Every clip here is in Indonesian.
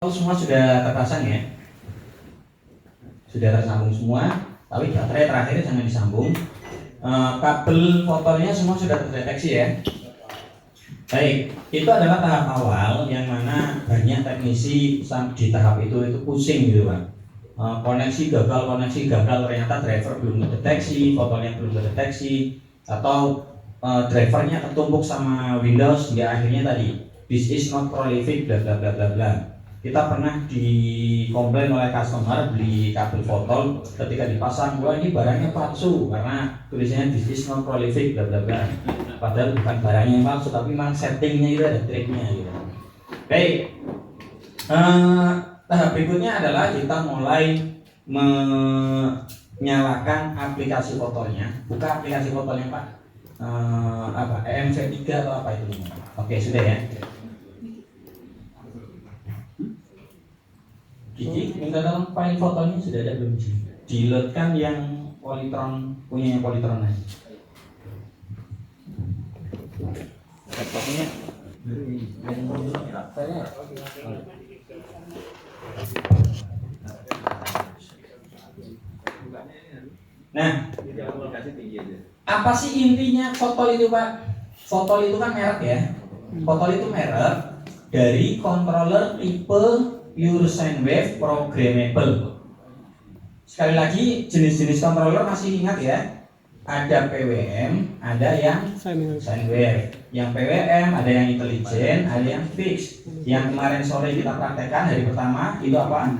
semua sudah terpasang ya, sudah tersambung semua, tapi baterai terakhir jangan disambung. Kabel fotonya semua sudah terdeteksi ya. Baik, itu adalah tahap awal yang mana banyak teknisi di tahap itu pusing gitu Pak. Koneksi gagal, ternyata driver belum terdeteksi, fotonya belum terdeteksi, atau drivernya ketumpuk sama Windows hingga akhirnya tadi this is not prolific bla bla bla bla bla. Kita pernah dikomplain oleh customer beli kabel foto, ketika dipasang, wah ini barangnya palsu karena tulisannya this is not prolific bla bla bla. Padahal bukan barangnya yang palsu, tapi memang settingnya itu ada triknya gitu. Baik, tahap berikutnya adalah kita mulai menyalakan aplikasi fotonya. Buka aplikasi fotonya Pak. EMV3 atau apa itu? Oke, sudah ya. Gigi, minta tolong file fotonya sudah ada belum sih? Di-loadkan yang Polytron, punya yang Polytron aja. Laptopnya nah, apa sih intinya Fotol itu Pak? Fotol itu kan merek ya. Fotol itu merek dari controller tipe Pure Sine Wave Programmable. Sekali lagi, jenis-jenis controller masih ingat ya? Ada PWM, ada yang Sine Wave. Yang PWM ada yang intelijen, ada yang fix. Yang kemarin sore kita praktekkan hari pertama itu apa?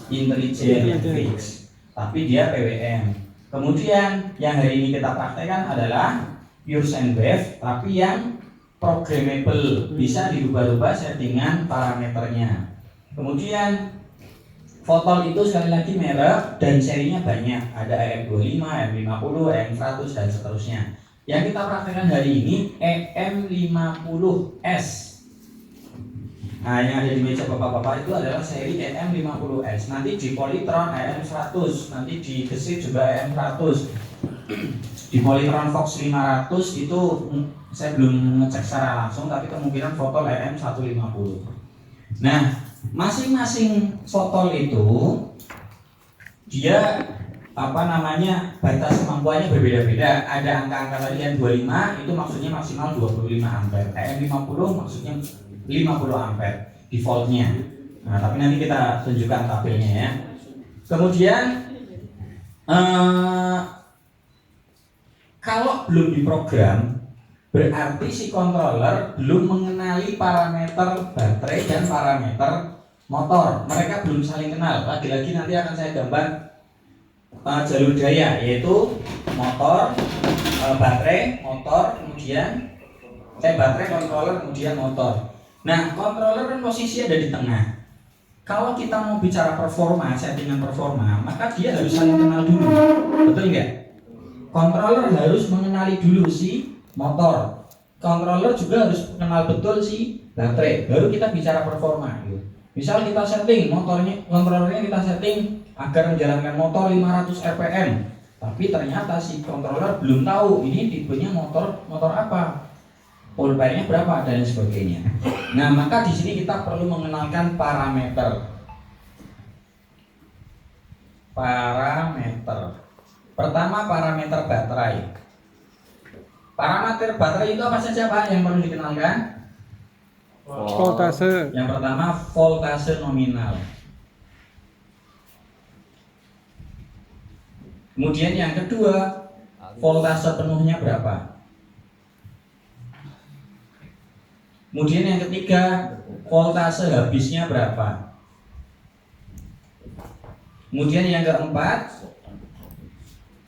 Intelijen fix. Tapi dia PWM. Kemudian yang hari ini kita praktekkan adalah Pure Sine Wave, tapi yang programmable, bisa dirubah-rubah settingan parameternya. Kemudian Fotol itu sekali lagi merek dan serinya banyak, ada EM25, EM50, EM100 dan seterusnya. Yang kita praktekkan hari ini EM50S. Nah, yang ada di meja bapak-bapak itu adalah seri EM50S. Nanti di Polytron EM100, nanti di Gesit juga EM100. Di Polytron Fox 500 itu saya belum ngecek secara langsung, tapi kemungkinan Fotol EM150. Nah, masing-masing Fotol itu dia batas kemampuannya berbeda-beda. Ada angka-angka tadi yang 25 itu maksudnya maksimal 25 ampere. EM50 maksudnya 50 ampere defaultnya. Nah, tapi nanti kita tunjukkan tabelnya ya. Kemudian kalau belum diprogram, berarti si controller belum mengenali parameter baterai dan parameter motor. Mereka belum saling kenal. Lagi-lagi nanti akan saya gambar jalur daya, yaitu motor, baterai, motor, kemudian baterai, controller, kemudian motor. Nah, controller kan posisi ada di tengah. Kalau kita mau bicara performa, settingan performa, maka dia harus saling kenal dulu. Betul nggak? Controller harus mengenali dulu si motor. Controller juga harus kenal betul si baterai. Baru kita bicara performa. Misal kita setting controllernya kita setting agar menjalankan motor 500 rpm. Tapi ternyata si controller belum tahu ini tipenya motor apa, voltanya berapa dan sebagainya. Nah, maka di sini kita perlu mengenalkan parameter. Pertama, parameter baterai. Parameter baterai itu apa saja Pak yang perlu dikenalkan? Voltase. Yang pertama, voltase nominal. Kemudian yang kedua, voltase penuhnya berapa? Kemudian yang ketiga, voltase habisnya berapa? Kemudian yang keempat,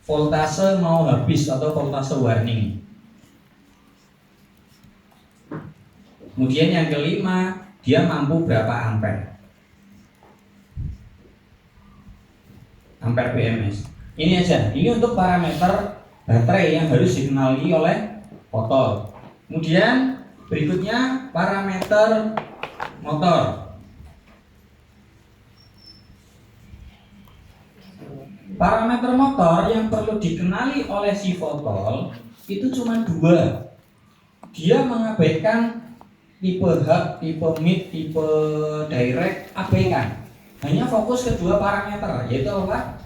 voltase mau habis atau voltase warning. Kemudian yang kelima, dia mampu berapa ampere? Ampere BMS. Ini aja. Ini untuk parameter baterai yang harus dikenali oleh Fotol. Kemudian berikutnya parameter motor. Parameter motor yang perlu dikenali oleh si Fotol itu cuma dua. Dia mengabaikan tipe hub, tipe mid, tipe direct, abaikan. Hanya fokus ke dua parameter, yaitu apa?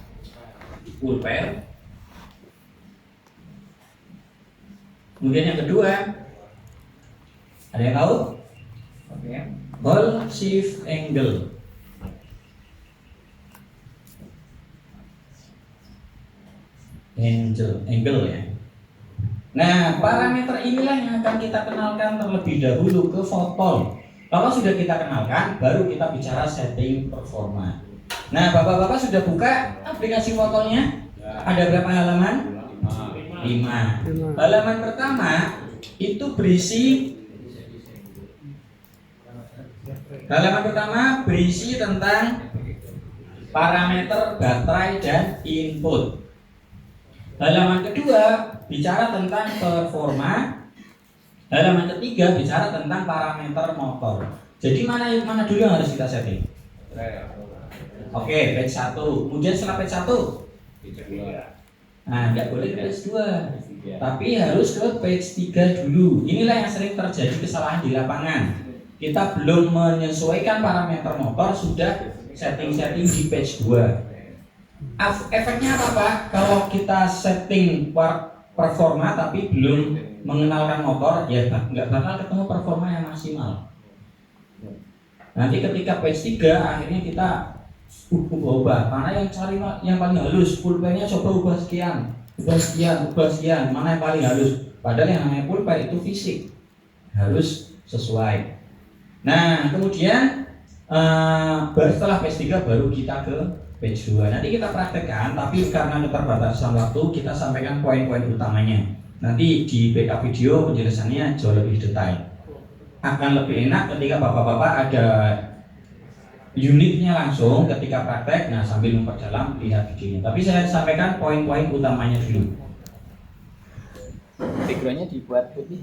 Full pair. Kemudian yang kedua, ada yang tahu? Oke. Whole shift angle. Angle ya. Nah, parameter inilah yang akan kita kenalkan terlebih dahulu ke fotol. Kalau sudah kita kenalkan, baru kita bicara setting performa. Nah, bapak-bapak sudah buka aplikasi fotolnya? Ada berapa halaman? 5. Halaman pertama itu berisi tentang parameter baterai dan input. Halaman kedua bicara tentang performa. Halaman ketiga bicara tentang parameter motor. Jadi mana dulu yang harus kita setting? Oke, page 1. Kemudian setelah page 1, nah, nggak boleh ke page 2, tapi harus ke page 3 dulu. Inilah yang sering terjadi kesalahan di lapangan. Kita belum menyesuaikan parameter motor, sudah setting-setting di page 2. Efeknya apa Pak? Kalau kita setting performa tapi belum mengenalkan motor, ya nggak bakal ketemu performa yang maksimal. Nanti ketika page 3 akhirnya kita ubah, mana yang cari yang paling halus, pulpennya coba ubah sekian, mana yang paling halus. Padahal yang namanya pulpen itu fisik, harus sesuai. Nah kemudian setelah page 3 baru kita ke page 2. Nanti kita praktekkan, tapi karena keterbatasan waktu kita sampaikan poin-poin utamanya. Nanti di backup video penjelasannya jauh lebih detail. Akan lebih enak ketika bapak-bapak ada unitnya langsung ketika praktek, nah sambil memperdalam lihat videonya. Tapi saya sampaikan poin-poin utamanya dulu. Backgroundnya dibuat putih,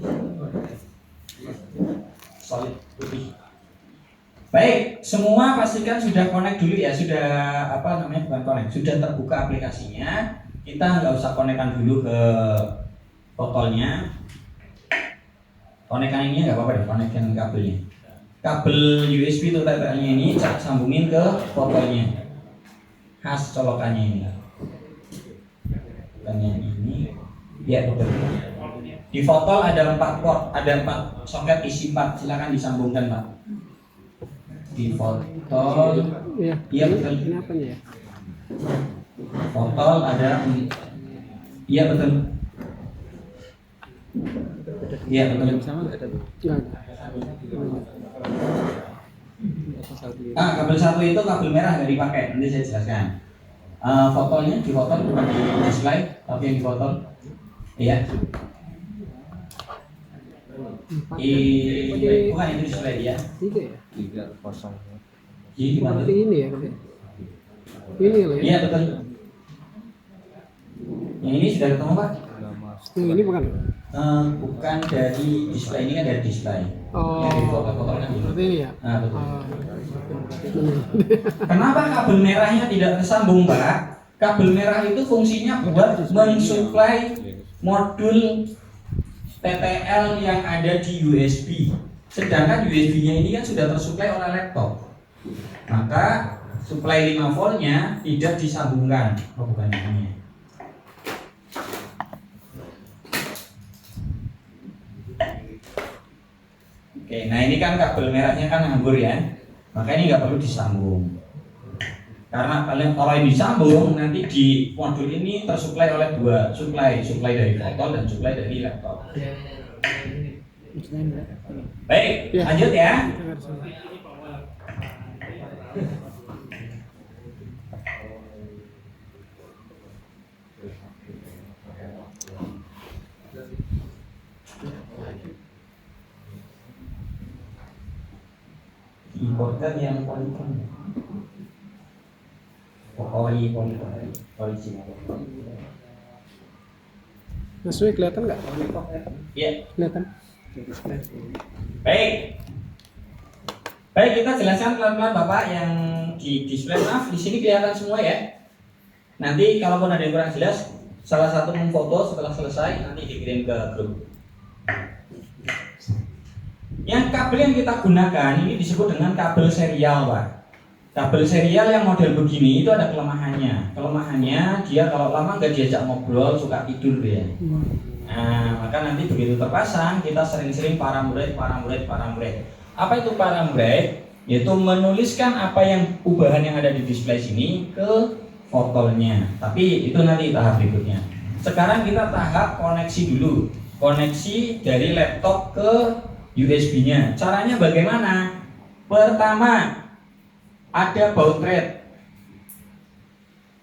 solid putih. Baik, semua pastikan sudah connect dulu ya, sudah bukan connect, sudah terbuka aplikasinya. Kita nggak usah connectkan dulu ke fotolnya. Connectkan ini nggak apa-apa deh, connectkan kabelnya. Kabel USB totalnya ini sambungin ke fotolnya. Khas colokannya ini. Colokannya ini, ya betul. Di fotol ada 4 port, ada 4 soket isi 4, silakan disambungkan Pak. Di fotol, iya betul. Kenapa ya? Fotol ada, iya betul. Iya betul. Kabel 1 itu kabel merah nggak dipakai, nanti saya jelaskan. Fotolnya di fotol bukan di display, tapi yang di fotol, iya. Bukan itu display ya. 3 kosong. Ini mana? Ini ya. Ini loh ya. Iya betul. Yang ini sudah ketemu Pak? Yang ini bukan? Bukan dari display, ini kan dari display. Oh. Yang di foto kan ini. Seperti ini ya. Nah, betul. Kenapa kabel merahnya tidak tersambung Pak? Kabel merah itu fungsinya buat mensuplai modul TTL yang ada di USB. Sedangkan USB-nya ini kan sudah tersuplai oleh laptop. Maka suplai 5 voltnya tidak disambungkan. Oh bukan ini. Oke, nah ini kan kabel merahnya kan nganggur ya. Maka ini nggak perlu disambung. Karena kalau ini disambung nanti di modul ini tersuplai oleh 2 suplai dari fotol dan suplai dari laptop. Baik, lanjut ya. Importer yang polygon. Polisi. Maksudnya kelihatan nggak? Iya. Kelihatan. Baik, kita jelaskan pelan-pelan Bapak yang di display. Maaf, di sini kelihatan semua ya. Nanti kalaupun ada yang kurang jelas, salah satu memfoto setelah selesai nanti dikirim ke grup. Yang kabel yang kita gunakan ini disebut dengan kabel serial, Pak. Kabel serial yang model begini itu ada kelemahannya. Kelemahannya dia kalau lama nggak diajak ngobrol suka tidur dia. Nah, maka nanti begitu terpasang kita sering-sering paramuret. Apa itu paramuret? Yaitu menuliskan apa yang ubahan yang ada di display sini ke fotolnya. Tapi itu nanti tahap berikutnya. Sekarang kita tahap koneksi dulu. Koneksi dari laptop ke USB-nya. Caranya bagaimana? Pertama, ada baud rate.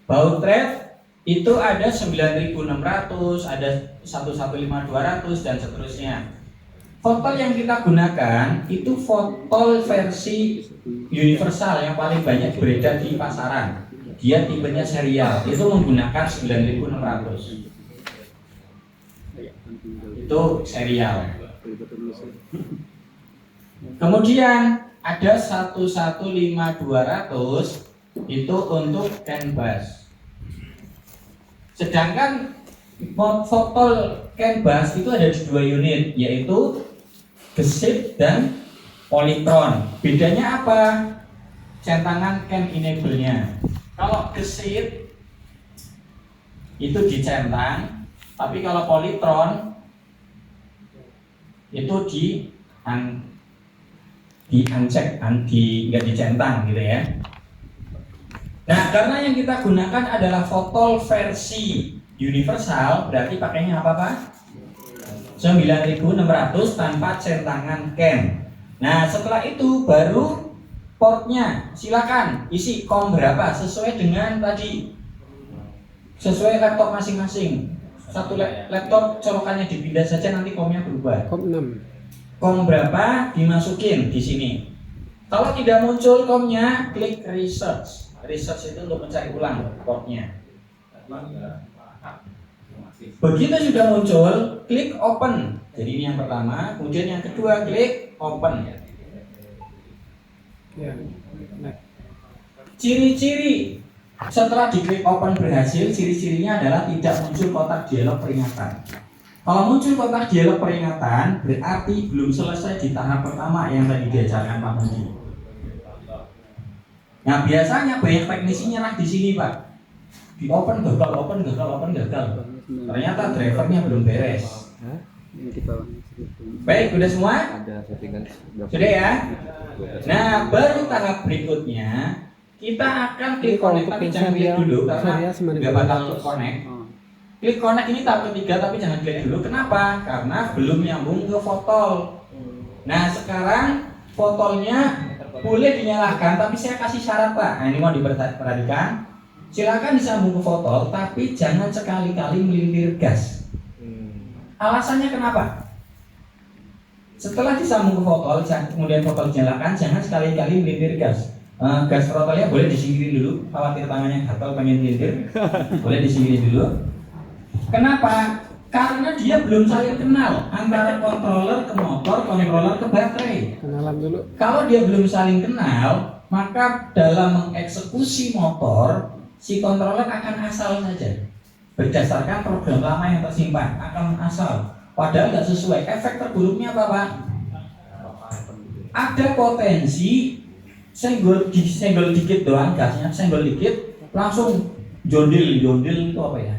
Baud rate itu ada 9600, ada 115200 dan seterusnya. Fotol yang kita gunakan itu fotol versi universal yang paling banyak beredar di pasaran. Dia tipenya serial, itu menggunakan 9600. Itu serial. Kemudian ada 115200 itu untuk CAN bus. Sedangkan fotol CAN bus itu ada di 2 unit, yaitu gesit dan polytron. Bedanya apa? Centangan CAN enable-nya. Kalau gesit itu dicentang, tapi kalau polytron itu nggak dicentang gitu ya. Nah, karena yang kita gunakan adalah fotol versi universal, berarti pakainya apa Pak? 9600 tanpa centangan CAN. Nah, setelah itu baru portnya silakan isi COM berapa sesuai dengan tadi, sesuai laptop masing-masing. Satu laptop colokannya dipindah saja nanti COM-nya berubah. COM 6. COM berapa dimasukin di sini. Kalau tidak muncul COM-nya, klik research. Research itu untuk mencari ulang portnya. Begitu sudah muncul, klik open. Jadi ini yang pertama, kemudian yang kedua klik open. Ya. Ciri-ciri setelah diklik open berhasil, ciri-cirinya adalah tidak muncul kotak dialog peringatan. Kalau muncul kotak dialog peringatan, berarti belum selesai di tahap pertama yang tadi diajarkan Pak Budi. Nah, biasanya banyak teknisi nyerah di sini Pak. Di open gagal. Ternyata drivernya belum beres. Baik, udah semua? Sudah ya? Nah, baru tahap berikutnya kita akan klik connect, tapi jangan klik dulu karena nggak bakal connect. Klik connect ini tahap ketiga, tapi jangan klik dulu. Kenapa? Karena belum nyambung ke fotol. Nah, sekarang fotolnya boleh dinyalakan, tapi saya kasih syarat Pak. Nah, ini mau diperhatikan. Silakan disambung ke fotol, tapi jangan sekali-kali melintir gas. Alasannya kenapa? Setelah disambung ke fotol, kemudian fotol dinyalakan, jangan sekali-kali melintir gas. Gas throttle-nya boleh disingkirin dulu, khawatir tangannya gatal pengen melintir, boleh disingkirin dulu. Kenapa? Karena dia belum saling kenal antara controller ke motor, controller ke baterai. Kenalan dulu. Kalau dia belum saling kenal, maka dalam mengeksekusi motor, si controller akan asal saja. Berdasarkan program lama yang tersimpan, akan asal. Padahal nggak sesuai. Efek terburuknya apa Pak? Ada potensi senggol dikit doang gasnya, senggol dikit, langsung jondil itu apa ya?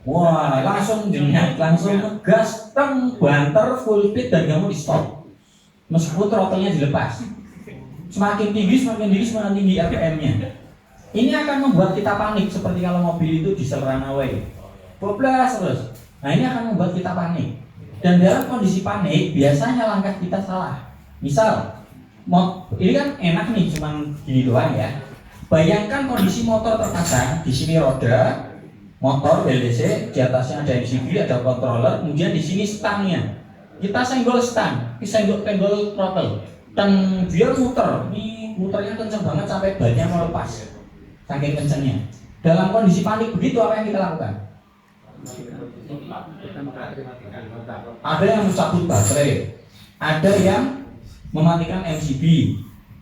Wah, langsung jengat, langsung ngegas, banter, full speed dan kamu di stop. Meskipun throttle-nya dilepas. Semakin tinggi RPM-nya. Ini akan membuat kita panik seperti kalau mobil itu diesel runaway. Bablas terus. Nah, ini akan membuat kita panik. Dan dalam kondisi panik, biasanya langkah kita salah. Misal, ini kan enak nih, cuman gini doang ya. Bayangkan kondisi motor terpasang, di sini roda, motor BLDC, di atasnya ada MCB, ada controller, kemudian di sini stangnya. Kita senggol stang, senggol throttle, dan dia muter. Ini muternya kencang banget sampai bannya melepas, saking kencangnya. Dalam kondisi panik begitu apa yang kita lakukan? Ada yang mencabut baterai, ada yang mematikan MCB.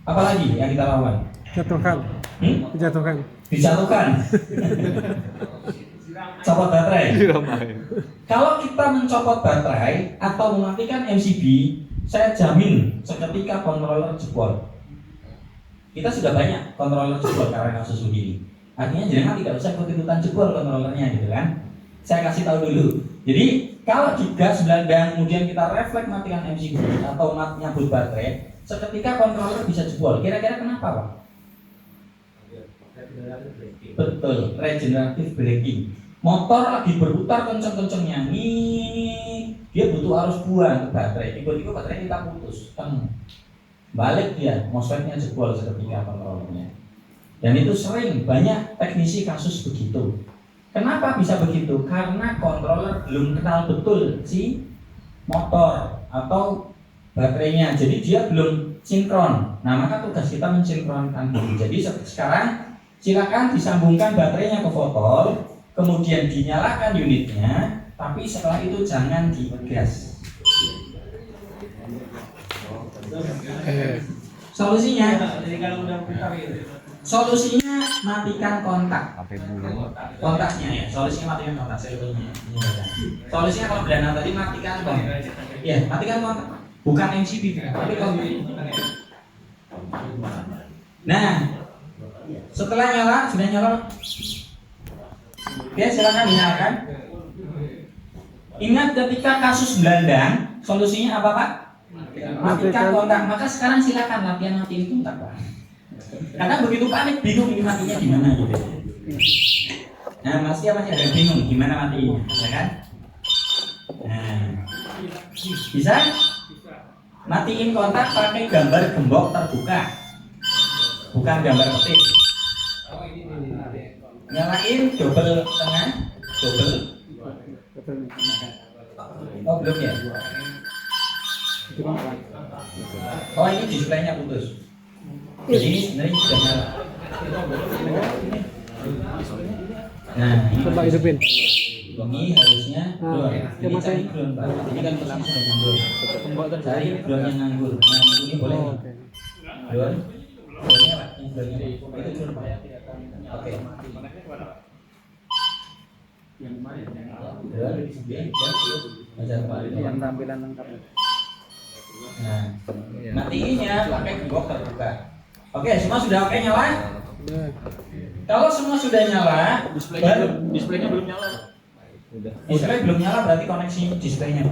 Apalagi yang kita lakukan? Jatuhkan. Dijatuhkan. Copot baterai. Kalau kita mencopot baterai atau mematikan MCB, saya jamin seketika controller jebol. Kita sudah banyak controller jebol karena kasus begini. Artinya jangan tidak usah ikut-ikutan jebol controllernya gitu kan. Saya kasih tahu dulu. Jadi kalau digas dan kemudian kita refleks matikan MCU atau nyabut baterai, seketika controller bisa jebol. Kira-kira kenapa, Pak? Betul, regenerative braking. Motor lagi berputar kenceng-kencengnya nih, dia butuh arus buang ke baterai. Tiba-tiba baterai kita putus, balik dia, MOSFET-nya jebol seketika kontrolnya. Dan itu sering banyak teknisi kasus begitu. Kenapa bisa begitu? Karena controller belum kenal betul si motor atau baterainya. Jadi dia belum sinkron. Nah, maka tugas kita mensinkronkan dulu. Jadi sekarang silakan disambungkan baterainya ke botol, kemudian dinyalakan unitnya, tapi setelah itu jangan digas. Solusinya matikan kontak. Kontaknya ya, solusinya matikan kontak. Solusinya kalau Belanda tadi matikan kontak. Ya, matikan kontak. Bukan MCB, tapi kontak. Nah, setelah nyala, sudah nyala. Ya, silakan dinyalakan. Ingat ketika kasus gelandang, solusinya apa, Pak? Matikan kontak. Maka sekarang silakan latihan matiin kontak, Pak. Karena begitu panik, bingung ini matinya gimana gitu. Nah, masih ada bingung gimana matinya, ya kan? Nah, bisa matiin kontak pakai gambar gembok terbuka, bukan gambar petik. Nyalain double tengah, double. Oh belum ya? Oh ini displaynya putus. Jadi ini sebenarnya sudah nyala. Nah ini Coba hidupin. Ini harusnya belum. Ini cari belum, Pak. Ini kan posisi sudah nganggur. Cari belum yang nganggur. Nah ini boleh. Belum. Belumnya Pak. Yang belumnya itu belum Pak. Oke. Yang tampilan lengkap. Nah, matiinnya pakai gembok terbuka. Oke, semua sudah oke nyala? Kalau semua sudah nyala, Displaynya belum nyala. display belum nyala berarti koneksi displaynya.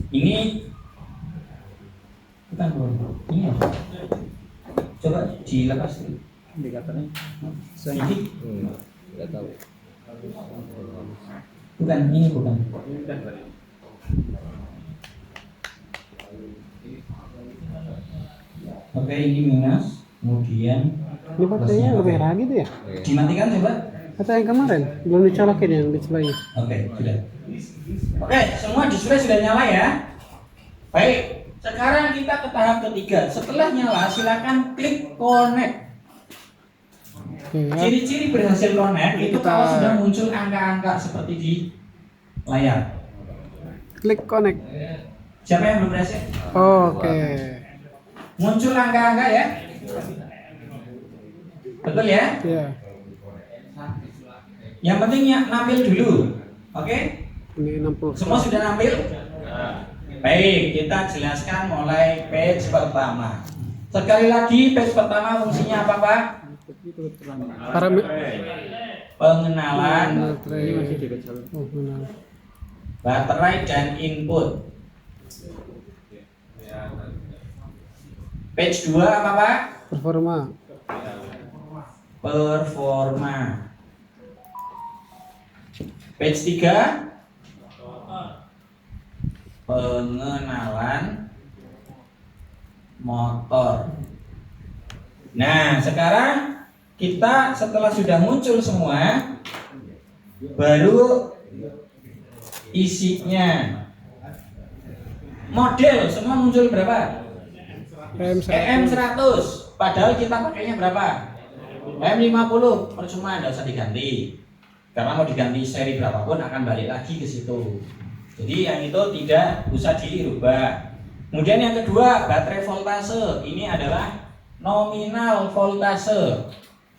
Ini bukan belum. Ini apa? Coba dilepas dulu. Indikatornya. Ini Enggak tahu. bukan, ini bukan. Oke, ini minus, kemudian Ini baterainya lebih merah gitu ya? dimatikan coba. Kata yang kemarin belum dicolokin yang display. Oke, sudah. Oke, semua display sudah nyala ya. Baik, sekarang kita ke tahap ketiga. Setelah nyala, silakan klik connect. Oke, ya. Ciri-ciri berhasil connect Ini itu kita- kalau sudah muncul angka-angka seperti di layar. Klik connect. Siapa yang belum berhasil? Oke. Muncul angka-angka ya. Betul ya? Ya. Yang penting ya nampil dulu. Oke? Ini 60. Semua sudah nampil? Baik, kita jelaskan mulai page pertama. Sekali lagi, page pertama fungsinya apa, Pak? Pengenalan Baterai. Oh, benar. baterai dan input. Page 2 apa, Pak? Performa. Performa. Page 3 pengenalan motor. Nah, sekarang kita setelah sudah muncul semua, baru isinya. Model semua muncul berapa? EM100. Padahal kita pakainya berapa? EM50. Percuma, nggak usah diganti. Karena mau diganti seri berapapun akan balik lagi ke situ. Jadi yang itu tidak usah dirubah. Kemudian yang kedua, baterai voltase. Ini adalah nominal voltase.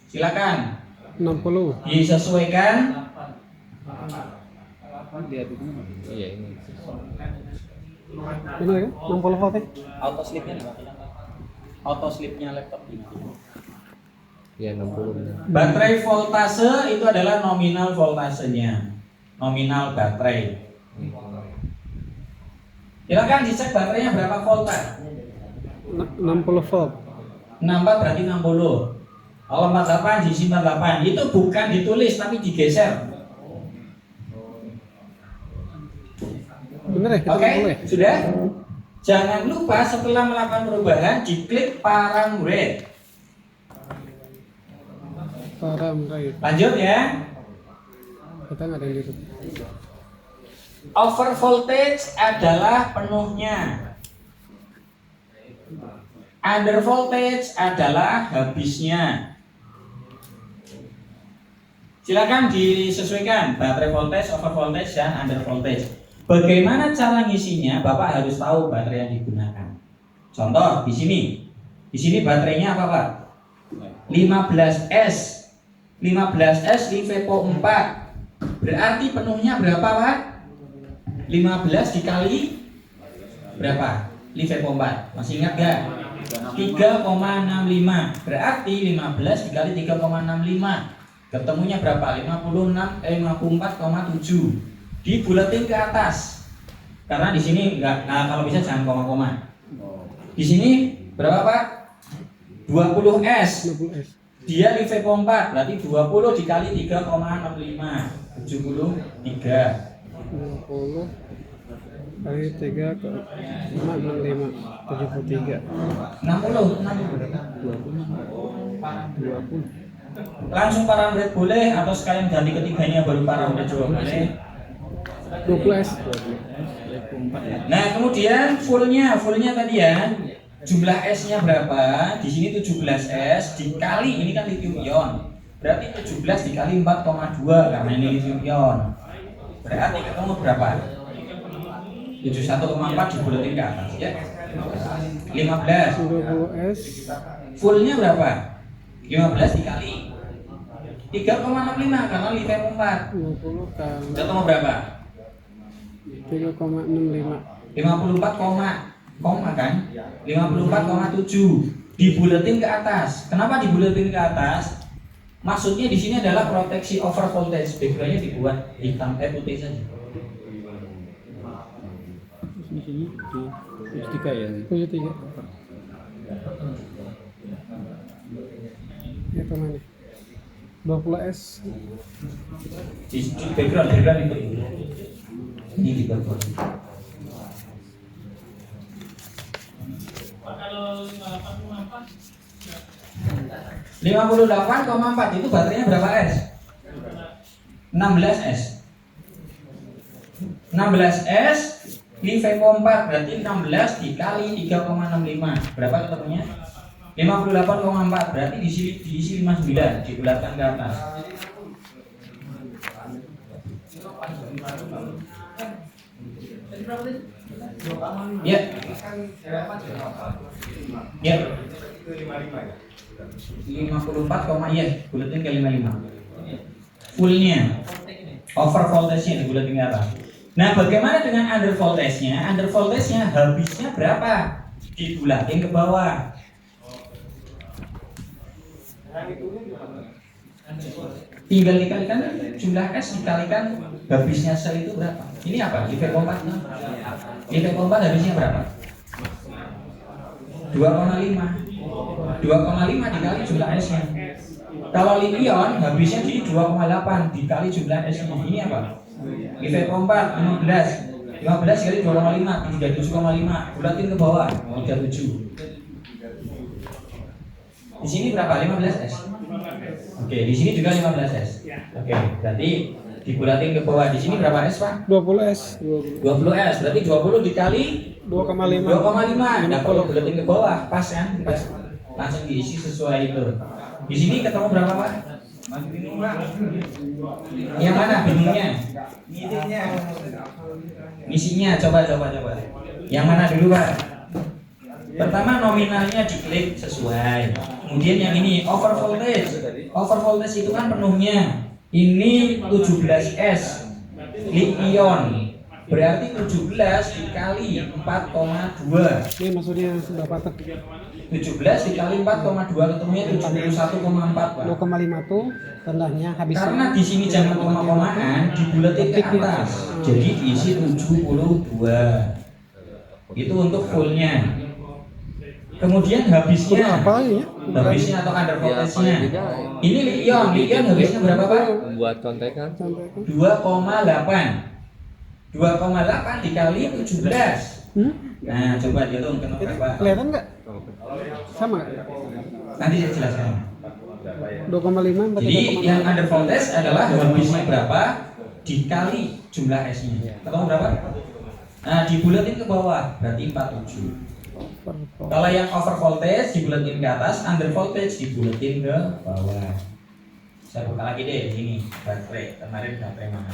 Silakan 60. disesuaikan Lihat itu. Iya ini. Ini ya, 60 volt ya? Auto sleep-nya di mana? Auto sleep-nya laptop di mana? Iya 60. Baterai voltase itu adalah nominal voltasenya. Nominal baterai. Silakan dicek baterainya berapa volt, Pak? 60 volt. 64 berarti 60. Kalau 48 diisi 48. Itu bukan ditulis tapi digeser. Bener ya? Kita Oke, 60 ya? sudah? Jangan lupa setelah melakukan perubahan diklik param rate. Param rate. Lanjut ya. Kita nggak ada yang gitu. Over voltage adalah penuhnya. Under voltage adalah habisnya. Silakan disesuaikan baterai voltage, over voltage dan under voltage. Bagaimana cara ngisinya? Bapak harus tahu baterai yang digunakan. Contoh di sini. Di sini baterainya apa, Pak? 15S. 15S LiFePO 4. Berarti penuhnya berapa, Pak? 15 dikali berapa? LiFePO 4. Masih ingat gak? 3,65. Berarti 15 dikali 3,65. Ketemunya berapa? 54,7. Dibulatin ke atas. Karena di sini enggak, nah kalau bisa jangan koma-koma. Di sini berapa, Pak? 20S. 60S. Dia LiFePO 4, berarti 20 dikali 3,65. 73. 20 kali 3 ke 565 73. 60. Langsung paramret boleh atau sekalian ganti ketiganya baru paramret juga boleh. 20S. Nah kemudian fullnya tadi ya, jumlah S-nya berapa? Di sini 17S dikali ini kan lithium ion, berarti 17 dikali 4,2 karena ini lithium ion. Berarti ketemu berapa? 71,4 dibulatin ke atas ya. 15. 20S. Fullnya berapa? 15 dikali 3,65 karena lithium 4. 20 kali Ketemu berapa? 3,65. 54, koma kan? 54,7 dibulatin ke atas. Kenapa dibulatin ke atas? Maksudnya di sini adalah proteksi over voltage. Backgroundnya dibuat hitam putih saja. Di sini di 73 ya. 73. Itu mana? 20S. Di background itu. Ini di background. Kalau 58,4 itu baterainya berapa S? 16S. 16S LiFePO 4 berarti 16 dikali 3,65. Berapa ketemunya? 58,4 berarti diisi 59 dibulatkan ke atas. Ya. Ya. 54, iya, buletin ke 55. Fullnya, over voltage-nya dibulatin ke atas. Nah, bagaimana dengan under voltage-nya? Under voltage-nya habisnya berapa? Dibulatin ke bawah. Tinggal dikalikan jumlah S dikalikan habisnya sel itu berapa? Ini apa? LiFePO 4. LiFePO 4 habisnya berapa? 2,5. 2,5 dikali jumlah S-nya. Kalau lithium habisnya di 2,8 dikali jumlah S-nya. Ini apa? LiFePO 4 15. 15 kali 2,5 37,5. Bulatin ke bawah 37. Di sini berapa? 15S. Oke, di sini juga 15S. Oke, berarti dibulatin ke bawah. Di sini berapa S, Pak? 20S. 20S. Berarti 20 dikali 2,5. 2,5. Nah, kalau bulatin ke bawah pas kan? Pas. Langsung diisi sesuai itu. Di sini ketemu berapa, Pak? Yang mana bingungnya? Misinya coba. Yang mana dulu, Pak? Pertama nominalnya diklik sesuai. Kemudian yang ini over voltage. Over voltage itu kan penuhnya. Ini 17S. Li-ion berarti 17 dikali 4,2. Ini maksudnya berapa tuh? 17 dikali 4,2 ketemunya 71,4 Pak. 2,5 tuh rendahnya habis. Karena di sini jangan koma-komaan, dibuletin ke atas. Jadi diisi 72. Itu untuk fullnya. Kemudian Udah habisnya, apa ya? habisnya atau under Ya, voltage-nya. paling tidak Ini li-ion habisnya berapa Pak? buat contekan. Sampai kan? 2,8. 2,8 dikali 17. Nah, coba dihitungkan berapa? Kelihatan nggak? Sama nggak? Nanti saya jelaskan. 2,5 berarti Jadi 2,5. yang under voltage adalah habisnya berapa dikali jumlah S-nya. Ketemu berapa? Nah, dibulatin ke bawah berarti 47. Kalau yang over voltage dibulatin ke atas, under voltage dibulatin ke bawah. Saya buka lagi deh ini baterai. Kemarin baterai mana?